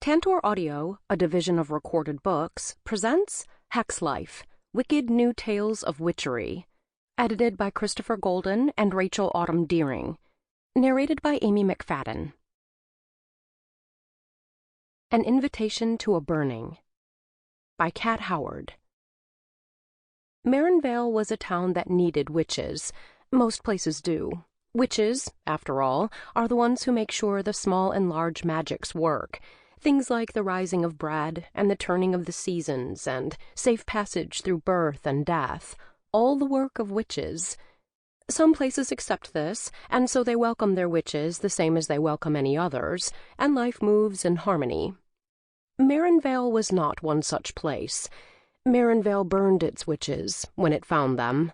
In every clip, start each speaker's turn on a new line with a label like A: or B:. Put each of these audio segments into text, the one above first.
A: Tantor Audio, a division of Recorded Books, presents Hex Life, Wicked New Tales of Witchery, edited by Christopher Golden and Rachel Autumn Deering, narrated by Amy Mcfadden. An Invitation to a Burning, by Cat Howard. Marinvale was a town that needed witches. Most places do. Witches, after all, are the ones who make sure the small and large magics work. Things like the rising of bread and the turning of the seasons and safe passage through birth and death, all the work of witches. Some places accept this, and so they welcome their witches the same as they welcome any others, and life moves in harmony. Marinvale was not one such place. Marinvale burned its witches when it found them.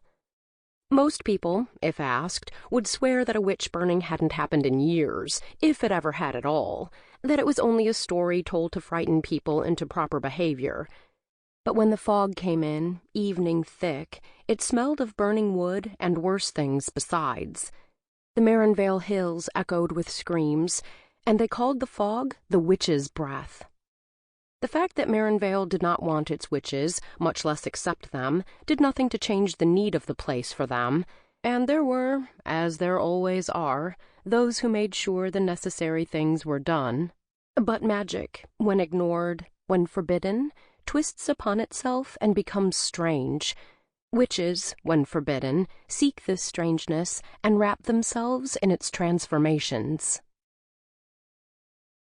A: Most people, if asked, would swear that a witch burning hadn't happened in years, if it ever had at all, that it was only a story told to frighten people into proper behavior. But when the fog came in, evening thick, it smelled of burning wood and worse things besides. The Marinvale hills echoed with screams, and they called the fog the witch's breath. The fact that Marinvale did not want its witches, much less accept them, did nothing to change the need of the place for them, and there were, as there always are, those who made sure the necessary things were done. But magic, when ignored, when forbidden, twists upon itself and becomes strange. Witches, when forbidden, seek this strangeness and wrap themselves in its transformations.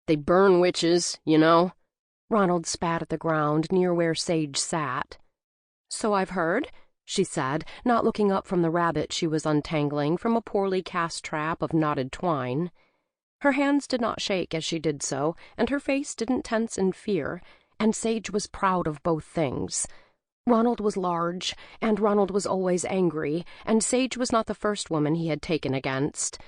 A: "They burn witches, you know." Ronald spat at the ground near where Sage sat. "So I've heard," she said, not looking up from the rabbit she was untangling from a poorly cast trap of knotted twine. Her hands did not shake as she did so, and her face didn't tense in fear, and Sage was proud of both things. Ronald was large, and Ronald was always angry, and Sage was not the first woman he had taken against.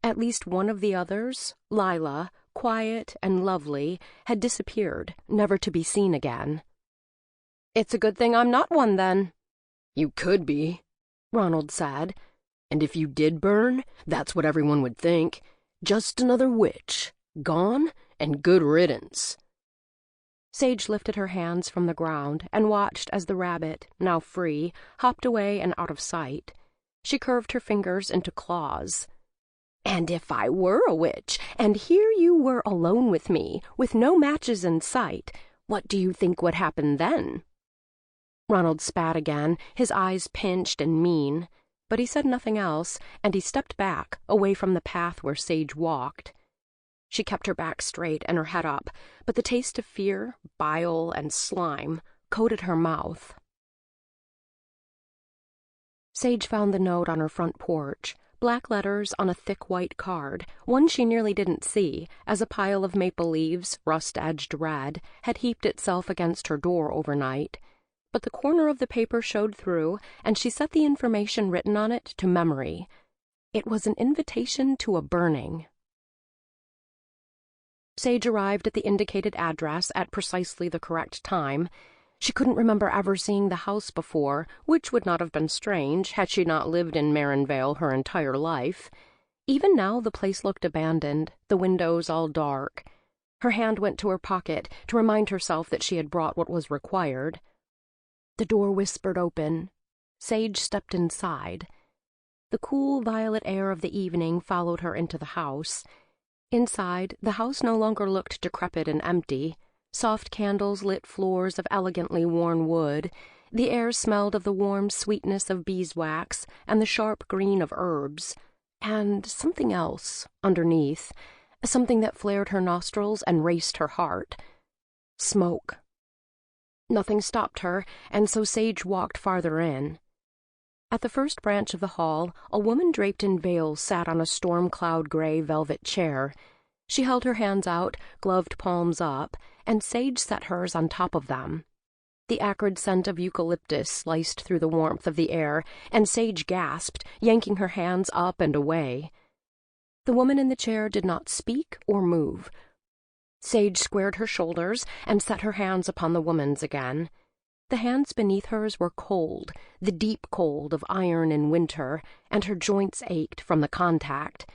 A: At least one of the others, Lila, quiet and lovely, had disappeared, never to be seen again. "It's a good thing I'm not one, then." "You could be," Ronald said. "And if you did burn, that's what everyone would think. Just another witch. Gone, and good riddance." Sage lifted her hands from the ground and watched as the rabbit, now free, hopped away and out of sight. She curved her fingers into claws. "And if I were a witch, and here you were alone with me, with no matches in sight, what do you think would happen then?" Ronald spat again, his eyes pinched and mean, but he said nothing else, and he stepped back, away from the path where Sage walked. She kept her back straight and her head up, but the taste of fear, bile, and slime coated her mouth. Sage found the note on her front porch. Black letters on a thick white card, one she nearly didn't see, as a pile of maple leaves, rust-edged red, had heaped itself against her door overnight. But the corner of the paper showed through, and she set the information written on it to memory. It was an invitation to a burning. Sage arrived at the indicated address at precisely the correct time. She couldn't remember ever seeing the house before, which would not have been strange had she not lived in Marinvale her entire life. Even now the place looked abandoned, the windows all dark. Her hand went to her pocket to remind herself that she had brought what was required. The door whispered open. Sage stepped inside. The cool violet air of the evening followed her into the house. Inside, the house no longer looked decrepit and empty. Soft candles lit floors of elegantly worn wood. The air smelled of the warm sweetness of beeswax and the sharp green of herbs. And something else, underneath. Something that flared her nostrils and raced her heart. Smoke. Nothing stopped her, and so Sage walked farther in. At the first branch of the hall, a woman draped in veils sat on a storm-cloud-gray velvet chair. She held her hands out, gloved palms up, and Sage set hers on top of them. The acrid scent of eucalyptus sliced through the warmth of the air, and Sage gasped, yanking her hands up and away. The woman in the chair did not speak or move. Sage squared her shoulders and set her hands upon the woman's again. The hands beneath hers were cold, the deep cold of iron in winter, and her joints ached from the contact.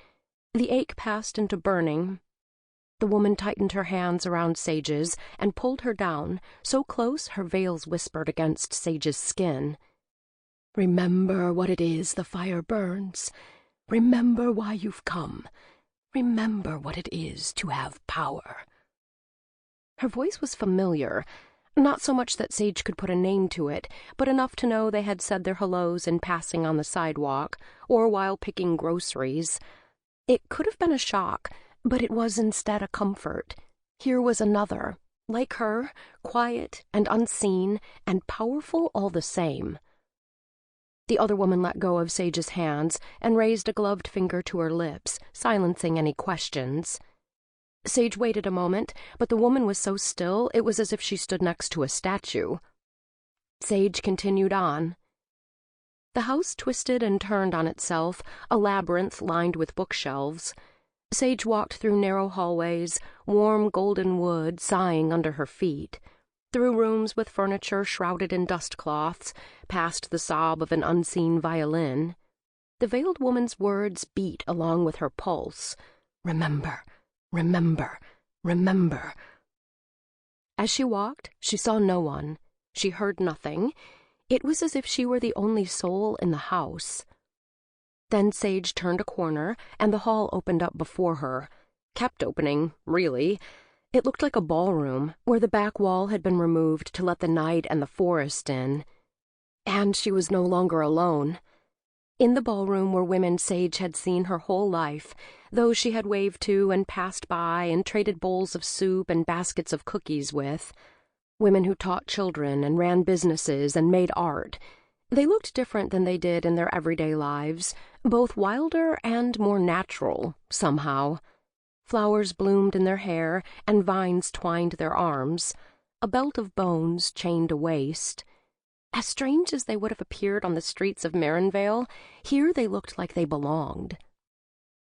A: The ache passed into burning. The woman tightened her hands around Sage's and pulled her down, so close her veils whispered against Sage's skin. "Remember what it is the fire burns. Remember why you've come. Remember what it is to have power." Her voice was familiar, not so much that Sage could put a name to it, but enough to know they had said their hellos in passing on the sidewalk or while picking groceries. It could have been a shock, but it was instead a comfort. Here was another, like her, quiet and unseen and powerful all the same. The other woman let go of Sage's hands and raised a gloved finger to her lips, silencing any questions. Sage waited a moment, but the woman was so still it was as if she stood next to a statue. Sage continued on. The house twisted and turned on itself, a labyrinth lined with bookshelves. Sage walked through narrow hallways, warm golden wood sighing under her feet, through rooms with furniture shrouded in dust cloths, past the sob of an unseen violin. The veiled woman's words beat along with her pulse. Remember, remember, remember. As she walked, she saw no one. She heard nothing. It was as if she were the only soul in the house. Then Sage turned a corner, and the hall opened up before her. Kept opening, really. It looked like a ballroom, where the back wall had been removed to let the night and the forest in. And she was no longer alone. In the ballroom were women Sage had seen her whole life, those she had waved to and passed by and traded bowls of soup and baskets of cookies with. Women who taught children and ran businesses and made art. They looked different than they did in their everyday lives, both wilder and more natural, somehow. Flowers bloomed in their hair, and vines twined their arms. A belt of bones chained a waist. As strange as they would have appeared on the streets of Marinvale, here they looked like they belonged.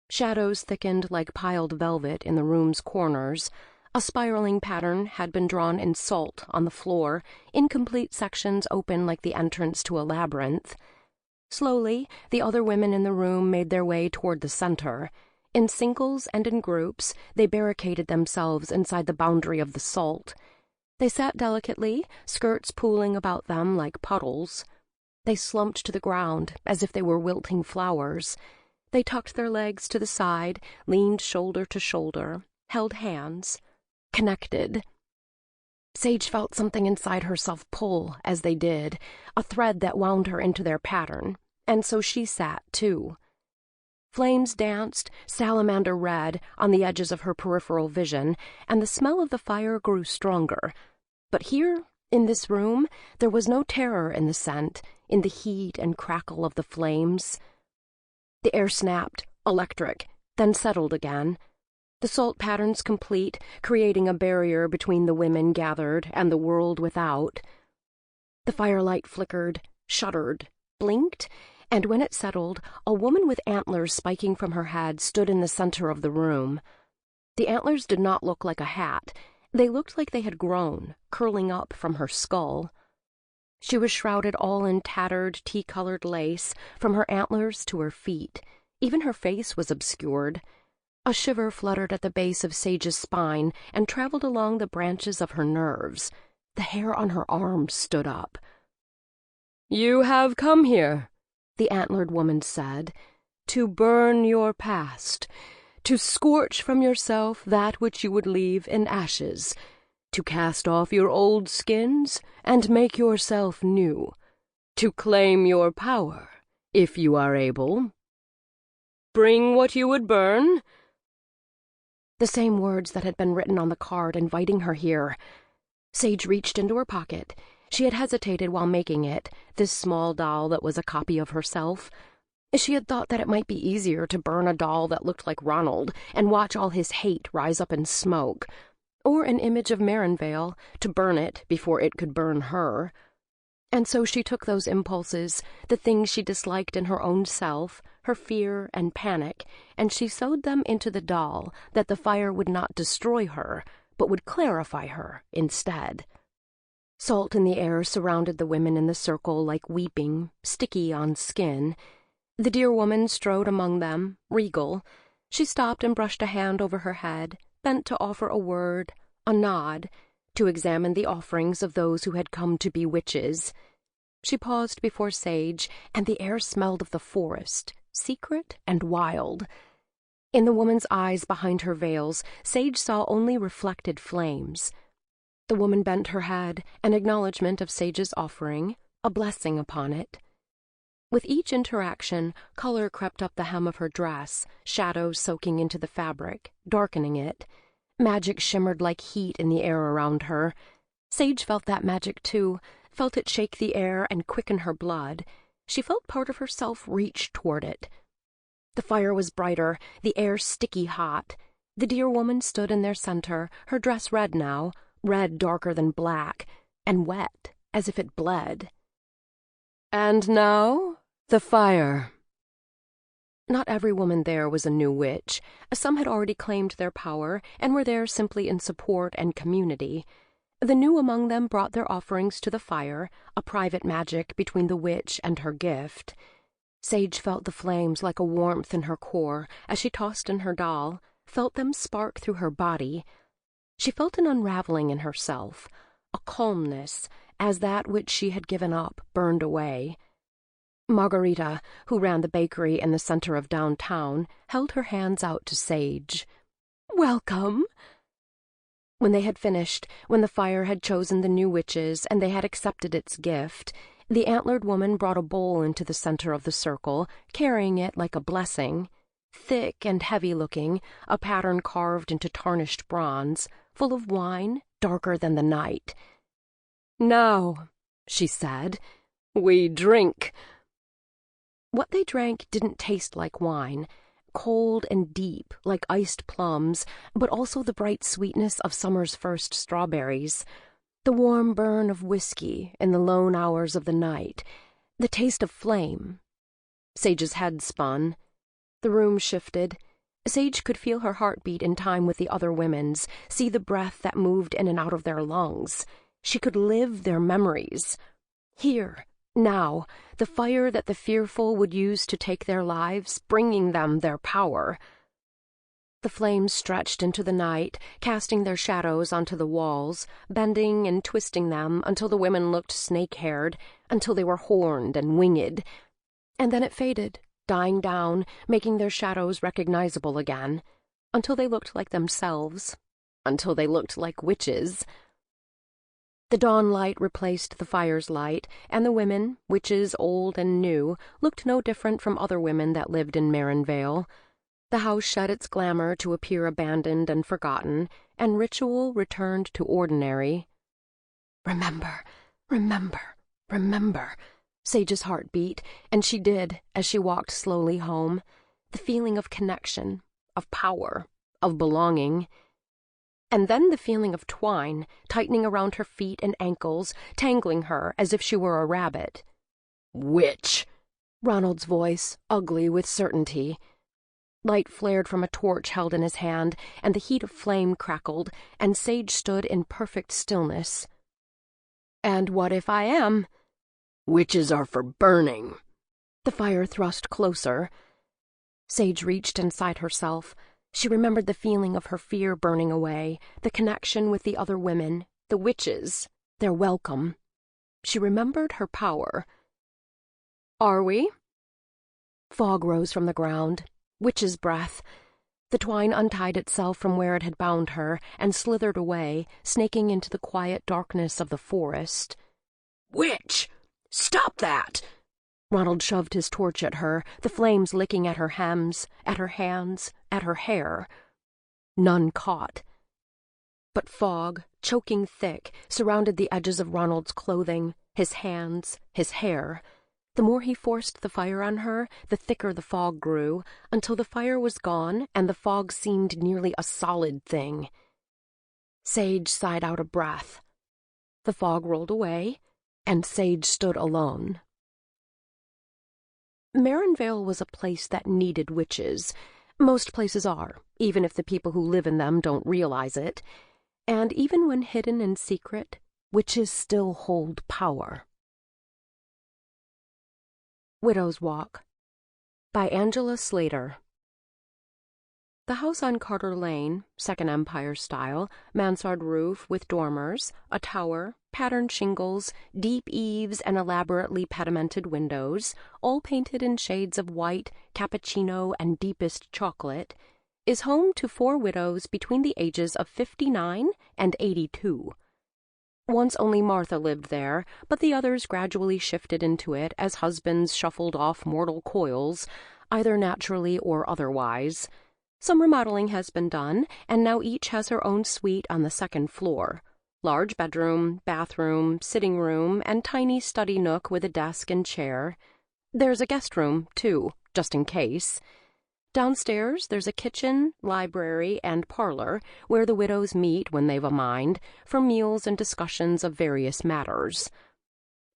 A: Shadows thickened like piled velvet in the room's corners. A spiraling pattern had been drawn in salt on the floor, incomplete sections open like the entrance to a labyrinth. Slowly, the other women in the room made their way toward the center. In singles and in groups, they barricaded themselves inside the boundary of the salt. They sat delicately, skirts pooling about them like puddles. They slumped to the ground as if they were wilting flowers. They tucked their legs to the side, leaned shoulder to shoulder, held hands. Connected. Sage felt something inside herself pull as they did, a thread that wound her into their pattern, and so she sat, too. Flames danced, salamander red, on the edges of her peripheral vision, and the smell of the fire grew stronger. But here, in this room, there was no terror in the scent, in the heat and crackle of the flames. The air snapped, electric, then settled again. The salt patterns complete, creating a barrier between the women gathered and the world without. The firelight flickered, shuddered, blinked, and when it settled, a woman with antlers spiking from her head stood in the center of the room. The antlers did not look like a hat. They looked like they had grown, curling up from her skull. She was shrouded all in tattered, tea-colored lace, from her antlers to her feet. Even her face was obscured. A shiver fluttered at the base of Sage's spine and traveled along the branches of her nerves. The hair on her arms stood up. "You have come here," the antlered woman said, "to burn your past, to scorch from yourself that which you would leave in ashes, to cast off your old skins and make yourself new, to claim your power, if you are able. Bring what you would burn." The same words that had been written on the card inviting her here. Sage reached into her pocket. She had hesitated while making it, this small doll that was a copy of herself. She had thought that it might be easier to burn a doll that looked like Ronald and watch all his hate rise up in smoke, or an image of Marinvale, to burn it before it could burn her. And so she took those impulses, the things she disliked in her own self, her fear and panic, and she sewed them into the doll that the fire would not destroy her, but would clarify her instead. Salt in the air surrounded the women in the circle like weeping, sticky on skin. The dear woman strode among them, regal. She stopped and brushed a hand over her head, bent to offer a word, a nod, to examine the offerings of those who had come to be witches. She paused before Sage, and the air smelled of the forest, secret and wild. In the woman's eyes behind her veils, Sage saw only reflected flames. The woman bent her head, an acknowledgment of Sage's offering, a blessing upon it. With each interaction, color crept up the hem of her dress, shadows soaking into the fabric, darkening it. Magic shimmered like heat in the air around her. Sage felt that magic too, felt it shake the air and quicken her blood. She felt part of herself reach toward it. The fire was brighter, the air sticky hot. The dear woman stood in their center, her dress red now, red darker than black, and wet, as if it bled. "And now, the fire." Not every woman there was a new witch. Some had already claimed their power and were there simply in support and community. The new among them brought their offerings to the fire, a private magic between the witch and her gift. Sage felt the flames like a warmth in her core as she tossed in her doll, felt them spark through her body. She felt an unraveling in herself, a calmness, as that which she had given up burned away. Margarita, who ran the bakery in the center of downtown, held her hands out to Sage. "Welcome." When they had finished, when the fire had chosen the new witches and they had accepted its gift, the antlered woman brought a bowl into the center of the circle, carrying it like a blessing. Thick and heavy-looking, a pattern carved into tarnished bronze, full of wine, darker than the night. "Now," she said, "we drink." What they drank didn't taste like wine, cold and deep, like iced plums, but also the bright sweetness of summer's first strawberries, the warm burn of whiskey in the lone hours of the night, the taste of flame. Sage's head spun. The room shifted. Sage could feel her heartbeat in time with the other women's, see the breath that moved in and out of their lungs. She could live their memories. Here, now, the fire that the fearful would use to take their lives, bringing them their power. The flames stretched into the night, casting their shadows onto the walls, bending and twisting them until the women looked snake-haired, until they were horned and winged. And then it faded, dying down, making their shadows recognizable again, until they looked like themselves, until they looked like witches. The dawn light replaced the fire's light, and the women, witches old and new, looked no different from other women that lived in Vale. The house shed its glamour to appear abandoned and forgotten, and ritual returned to ordinary. "Remember, remember, remember," Sage's heart beat, and she did as she walked slowly home. The feeling of connection, of power, of belonging. And then the feeling of twine, tightening around her feet and ankles, tangling her as if she were a rabbit. "Witch!" Ronald's voice, ugly with certainty. Light flared from a torch held in his hand, and the heat of flame crackled, and Sage stood in perfect stillness. "And what if I am?" "Witches are for burning." The fire thrust closer. Sage reached inside herself. She remembered the feeling of her fear burning away, the connection with the other women, the witches, their welcome. She remembered her power. "Are we?" Fog rose from the ground, witch's breath. The twine untied itself from where it had bound her and slithered away, snaking into the quiet darkness of the forest. "Witch! Stop that!" Ronald shoved his torch at her, the flames licking at her hems, at her hands, at her hair. None caught. But fog, choking thick, surrounded the edges of Ronald's clothing, his hands, his hair. The more he forced the fire on her, the thicker the fog grew, until the fire was gone and the fog seemed nearly a solid thing. Sage sighed out a breath. The fog rolled away, and Sage stood alone. Vale was a place that needed witches. Most places are, even if the people who live in them don't realize it. And even when hidden in secret, witches still hold power. Widow's Walk by Angela Slater. The house on Carter Lane, Second Empire style, mansard roof with dormers, a tower, patterned shingles, deep eaves, and elaborately pedimented windows, all painted in shades of white, cappuccino, and deepest chocolate, is home to 4 widows between the ages of 59 and 82. Once only Martha lived there, but the others gradually shifted into it as husbands shuffled off mortal coils, either naturally or otherwise. Some remodeling has been done, and now each has her own suite on the 2nd floor. Large bedroom, bathroom, sitting room, and tiny study nook with a desk and chair. There's a guest room, too, just in case. Downstairs, there's a kitchen, library, and parlor where the widows meet when they've a mind for meals and discussions of various matters.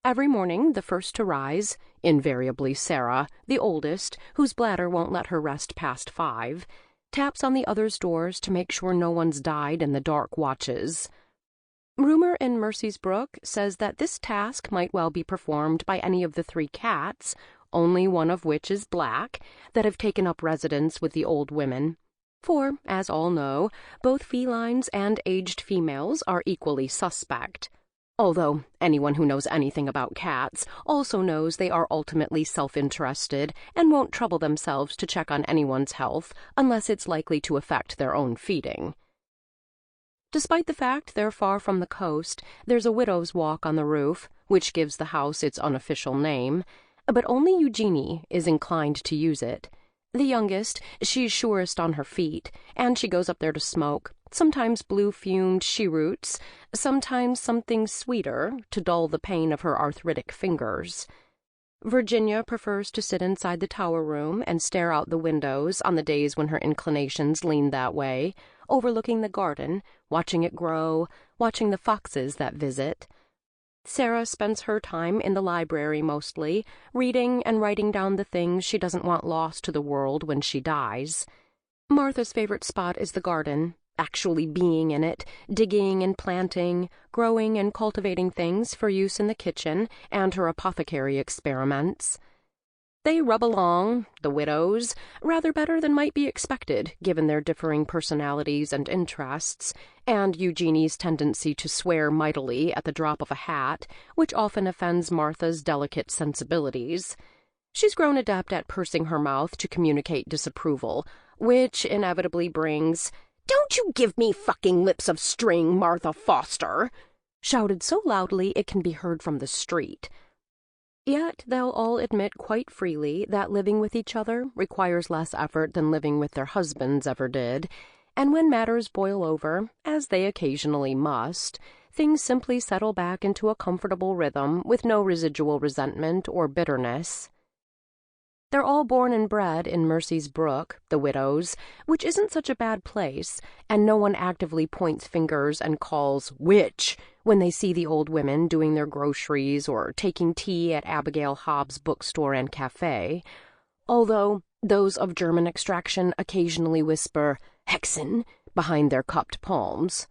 A: Every morning, the first to rise, invariably Sarah, the oldest, whose bladder won't let her rest past 5, taps on the others' doors to make sure no one's died in the dark watches. Rumor in Mercy's Brook says that this task might well be performed by any of the 3 cats, only one of which is black, that have taken up residence with the old women. For, as all know, both felines and aged females are equally suspect. Although anyone who knows anything about cats also knows they are ultimately self-interested and won't trouble themselves to check on anyone's health unless it's likely to affect their own feeding. Despite the fact they're far from the coast, there's a widow's walk on the roof, which gives the house its unofficial name, but only Eugenie is inclined to use it. The youngest, she's surest on her feet, and she goes up there to smoke, sometimes blue-fumed cheroots, sometimes something sweeter to dull the pain of her arthritic fingers. Virginia prefers to sit inside the tower room and stare out the windows on the days when her inclinations lean that way, overlooking the garden, watching it grow, watching the foxes that visit. Sarah spends her time in the library mostly, reading and writing down the things she doesn't want lost to the world when she dies. Martha's favorite spot is the garden, actually being in it, digging and planting, growing and cultivating things for use in the kitchen and her apothecary experiments. They rub along, the widows, rather better than might be expected, given their differing personalities and interests, and Eugenie's tendency to swear mightily at the drop of a hat, which often offends Martha's delicate sensibilities. She's grown adept at pursing her mouth to communicate disapproval, which inevitably brings, "Don't you give me fucking lips of string, Martha Foster!" shouted so loudly it can be heard from the street. Yet they'll all admit quite freely that living with each other requires less effort than living with their husbands ever did, and when matters boil over, as they occasionally must, things simply settle back into a comfortable rhythm with no residual resentment or bitterness. They're all born and bred in Mercy's Brook, the widows, which isn't such a bad place, and no one actively points fingers and calls "witch" when they see the old women doing their groceries or taking tea at Abigail Hobbs' bookstore and cafe, although those of German extraction occasionally whisper "Hexen" behind their cupped palms.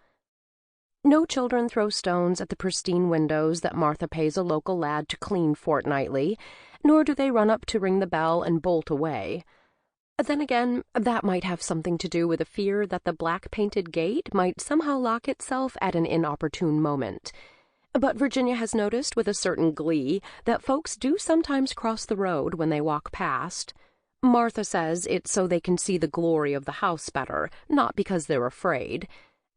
A: No children throw stones at the pristine windows that Martha pays a local lad to clean fortnightly, nor do they run up to ring the bell and bolt away. Then again, that might have something to do with a fear that the black-painted gate might somehow lock itself at an inopportune moment. But Virginia has noticed with a certain glee that folks do sometimes cross the road when they walk past. Martha says it's so they can see the glory of the house better, not because they're afraid.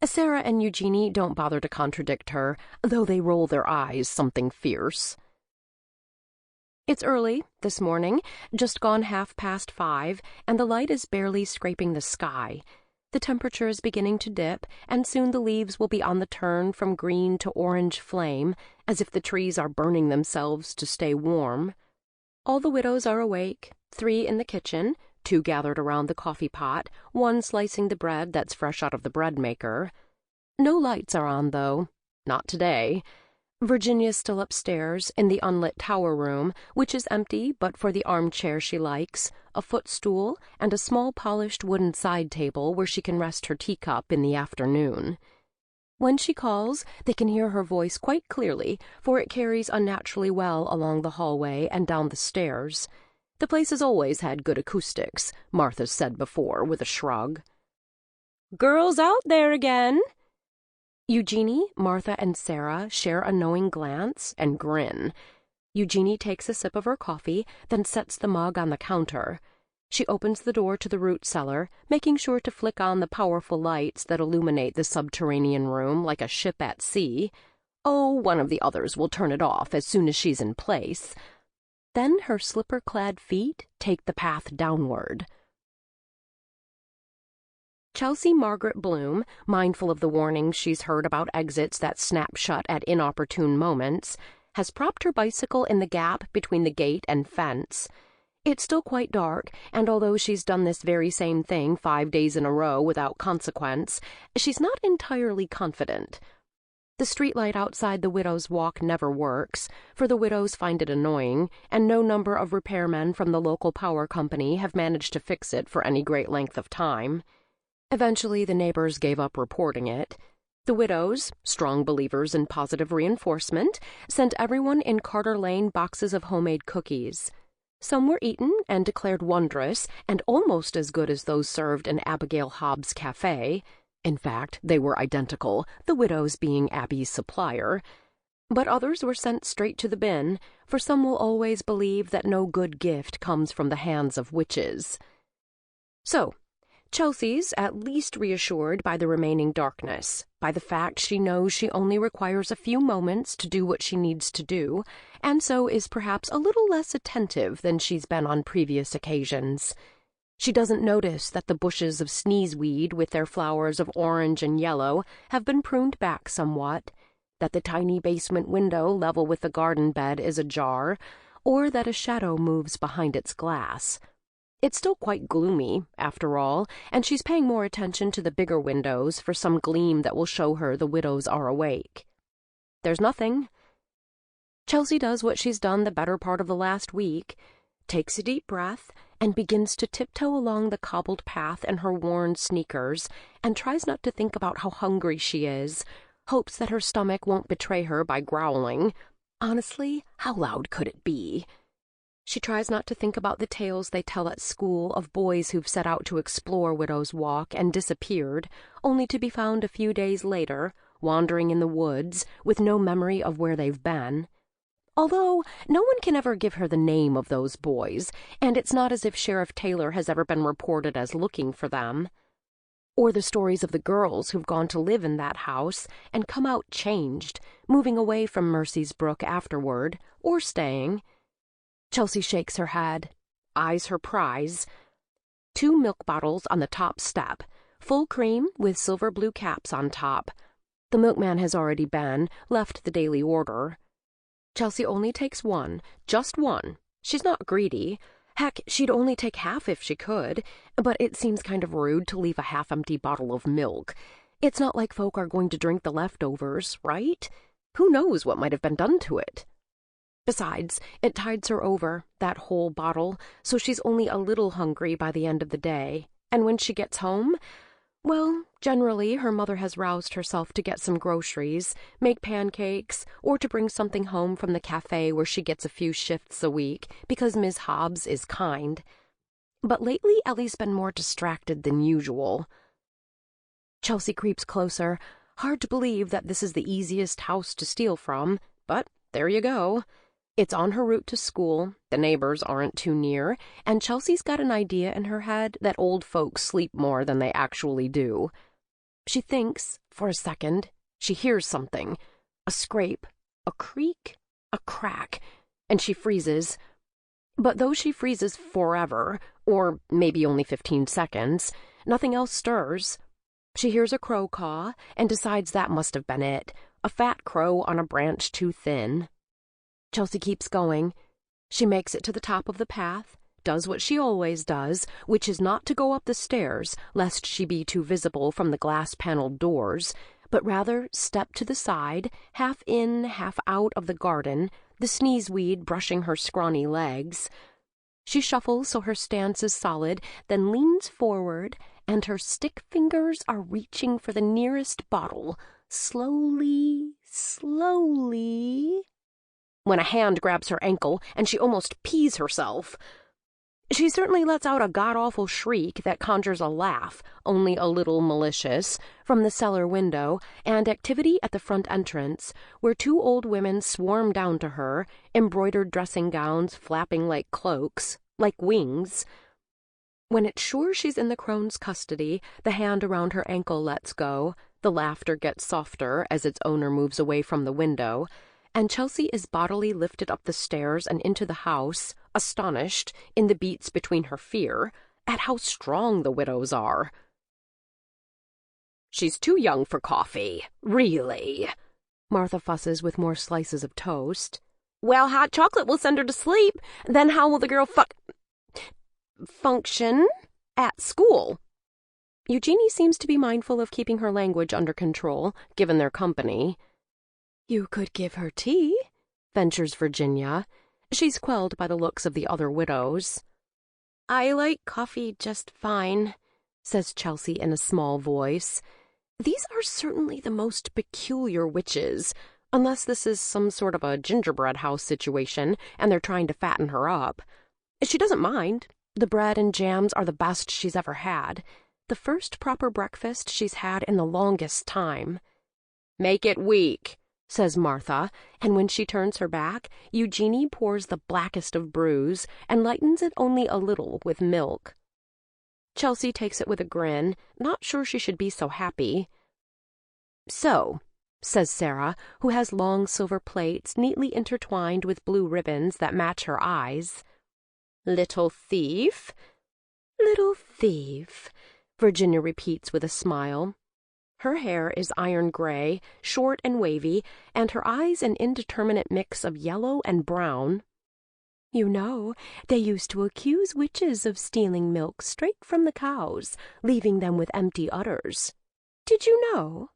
A: Sarah and Eugenie don't bother to contradict her, though they roll their eyes something fierce. It's early, this morning, just gone 5:30, and the light is barely scraping the sky. The temperature is beginning to dip, and soon the leaves will be on the turn from green to orange flame, as if the trees are burning themselves to stay warm. All the widows are awake, 3 in the kitchen, 2 gathered around the coffee pot, 1 slicing the bread that's fresh out of the bread maker. No lights are on, though. Not today. Virginia's still upstairs, in the unlit tower room, which is empty but for the armchair she likes, a footstool, and a small polished wooden side table where she can rest her teacup in the afternoon. When she calls, they can hear her voice quite clearly, for it carries unnaturally well along the hallway and down the stairs. The place has always had good acoustics, Martha's said before, with a shrug. Girls out there again!" Eugenie, Martha, and Sarah share a knowing glance and grin. Eugenie takes a sip of her coffee, then sets the mug on the counter. She opens the door to the root cellar, making sure to flick on the powerful lights that illuminate the subterranean room like a ship at sea. Oh, one of the others will turn it off as soon as she's in place. Then her slipper-clad feet take the path downward. Chelsea Margaret Bloom, mindful of the warnings she's heard about exits that snap shut at inopportune moments, has propped her bicycle in the gap between the gate and fence. It's still quite dark, and although she's done this very same thing 5 days in a row without consequence, she's not entirely confident. The streetlight outside the widow's walk never works, for the widows find it annoying, and no number of repairmen from the local power company have managed to fix it for any great length of time. Eventually, the neighbors gave up reporting it. The widows, strong believers in positive reinforcement, sent everyone in Carter Lane boxes of homemade cookies. Some were eaten and declared wondrous and almost as good as those served in Abigail Hobbs' cafe. In fact, they were identical, the widows being Abby's supplier. But others were sent straight to the bin, for some will always believe that no good gift comes from the hands of witches. So, Chelsea's at least reassured by the remaining darkness, by the fact she knows she only requires a few moments to do what she needs to do, and so is perhaps a little less attentive than she's been on previous occasions. She doesn't notice that the bushes of sneezeweed with their flowers of orange and yellow have been pruned back somewhat, that the tiny basement window level with the garden bed is ajar, or that a shadow moves behind its glass. It's still quite gloomy, after all, and she's paying more attention to the bigger windows for some gleam that will show her the widows are awake. There's nothing. Chelsea does what she's done the better part of the last week, takes a deep breath, and begins to tiptoe along the cobbled path in her worn sneakers, and tries not to think about how hungry she is, hopes that her stomach won't betray her by growling. Honestly, how loud could it be? She tries not to think about the tales they tell at school of boys who've set out to explore Widow's Walk and disappeared, only to be found a few days later, wandering in the woods, with no memory of where they've been. Although no one can ever give her the name of those boys, and it's not as if Sheriff Taylor has ever been reported as looking for them. Or the stories of the girls who've gone to live in that house and come out changed, moving away from Mercy's Brook afterward, or staying. Chelsea shakes her head, eyes her prize. 2 milk bottles on the top step, full cream with silver blue caps on top. The milkman has already been, left the daily order. Chelsea only takes one, just one. She's not greedy. Heck, she'd only take half if she could, but it seems kind of rude to leave a half-empty bottle of milk. It's not like folk are going to drink the leftovers, right? Who knows what might have been done to it? Besides, it tides her over, that whole bottle, so she's only a little hungry by the end of the day. And when she gets home, well, generally her mother has roused herself to get some groceries, make pancakes, or to bring something home from the cafe where she gets a few shifts a week, because Ms. Hobbs is kind. But lately Ellie's been more distracted than usual. Chelsea creeps closer. Hard to believe that this is the easiest house to steal from, but there you go. It's on her route to school, the neighbors aren't too near, and Chelsea's got an idea in her head that old folks sleep more than they actually do. She thinks, for a second, she hears something. A scrape, a creak, a crack, and she freezes. But though she freezes forever, or maybe only 15 seconds, nothing else stirs. She hears a crow caw, and decides that must have been it, a fat crow on a branch too thin. Chelsea keeps going. She makes it to the top of the path, does what she always does, which is not to go up the stairs, lest she be too visible from the glass-paneled doors, but rather step to the side, half in, half out of the garden, the sneezeweed brushing her scrawny legs. She shuffles so her stance is solid, then leans forward, and her stick fingers are reaching for the nearest bottle, slowly, slowly, when a hand grabs her ankle and she almost pees herself. She certainly lets out a god-awful shriek that conjures a laugh, only a little malicious, from the cellar window, and activity at the front entrance, where 2 old women swarm down to her, embroidered dressing gowns flapping like cloaks, like wings. When it's sure she's in the crone's custody, the hand around her ankle lets go, the laughter gets softer as its owner moves away from the window, and Chelsea is bodily lifted up the stairs and into the house, astonished, in the beats between her fear, at how strong the widows are. "She's too young for coffee, really," Martha fusses with more slices of toast. "Well, hot chocolate will send her to sleep. Then how will the girl function at school?" Eugenie seems to be mindful of keeping her language under control, given their company. "You could give her tea," ventures Virginia. She's quelled by the looks of the other widows. "I like coffee just fine," says Chelsea in a small voice. These are certainly the most peculiar witches, unless this is some sort of a gingerbread house situation and they're trying to fatten her up. She doesn't mind. The bread and jams are the best she's ever had. The first proper breakfast she's had in the longest time. "Make it weak," says Martha, and when she turns her back, Eugenie pours the blackest of brews and lightens it only a little with milk. Chelsea takes it with a grin, not sure she should be so happy. "So," says Sarah, who has long silver plates neatly intertwined with blue ribbons that match her eyes. "Little thief?" "Little thief," Virginia repeats with a smile. Her hair is iron gray, short and wavy, and her eyes an indeterminate mix of yellow and brown. "You know, they used to accuse witches of stealing milk straight from the cows, leaving them with empty udders. Did you know?"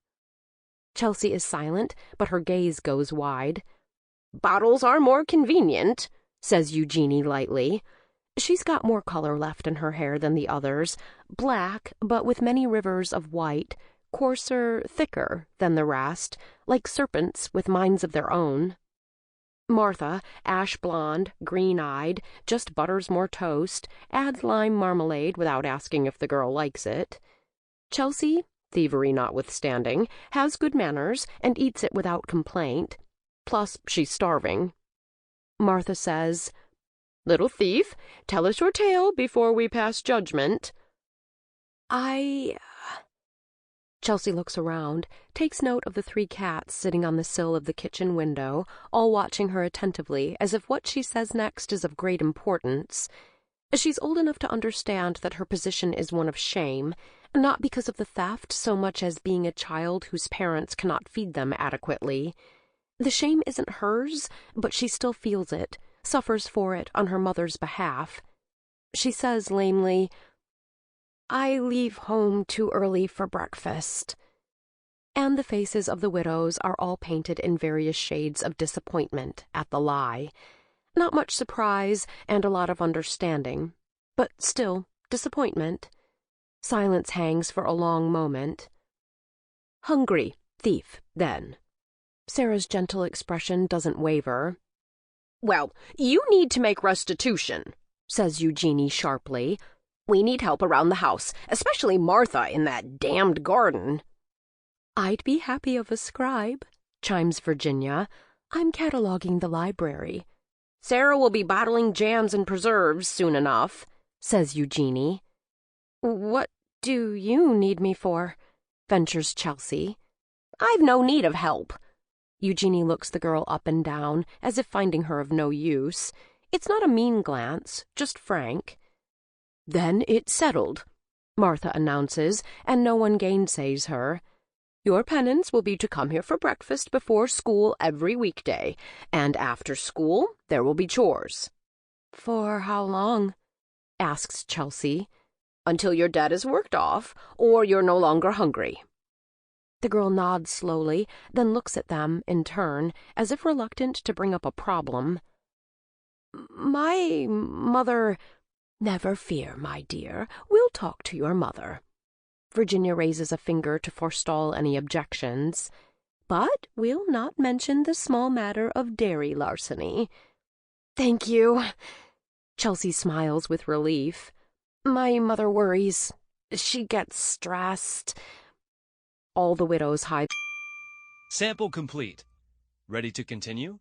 A: Chelsea is silent, but her gaze goes wide. "Bottles are more convenient," says Eugenie lightly. She's got more color left in her hair than the others, black, but with many rivers of white, coarser, thicker than the rest, like serpents with minds of their own. Martha, ash-blonde, green-eyed, just butters more toast, adds lime marmalade without asking if the girl likes it. Chelsea, thievery notwithstanding, has good manners and eats it without complaint. Plus, she's starving. Martha says, "Little thief, tell us your tale before we pass judgment." Chelsea looks around, takes note of the 3 cats sitting on the sill of the kitchen window, all watching her attentively as if what she says next is of great importance. She's old enough to understand that her position is one of shame, not because of the theft so much as being a child whose parents cannot feed them adequately. The shame isn't hers, but she still feels it, suffers for it on her mother's behalf. She says lamely, "I leave home too early for breakfast." And the faces of the widows are all painted in various shades of disappointment at the lie. Not much surprise and a lot of understanding, but still disappointment. Silence hangs for a long moment. "Hungry thief, then." Sarah's gentle expression doesn't waver. "Well, you need to make restitution," says Eugenie sharply. "We need help around the house, especially Martha in that damned garden." "I'd be happy of a scribe," chimes Virginia. "I'm cataloging the library." "Sarah will be bottling jams and preserves soon enough," says Eugenie. "What do you need me for?" ventures Chelsea. "I've no need of help." Eugenie looks the girl up and down, as if finding her of no use. It's not a mean glance, just frank. "Then it's settled," Martha announces, and no one gainsays her. "Your penance will be to come here for breakfast before school every weekday, and after school there will be chores." "For how long?" asks Chelsea. "Until your debt is worked off, or you're no longer hungry." The girl nods slowly, then looks at them, in turn, as if reluctant to bring up a problem. "My mother—" "Never fear, my dear. We'll talk to your mother." Virginia raises a finger to forestall any objections. "But we'll not mention the small matter of dairy larceny." "Thank you." Chelsea smiles with relief. My mother worries. She gets stressed. All the widows hide.
B: Sample complete. Ready to continue?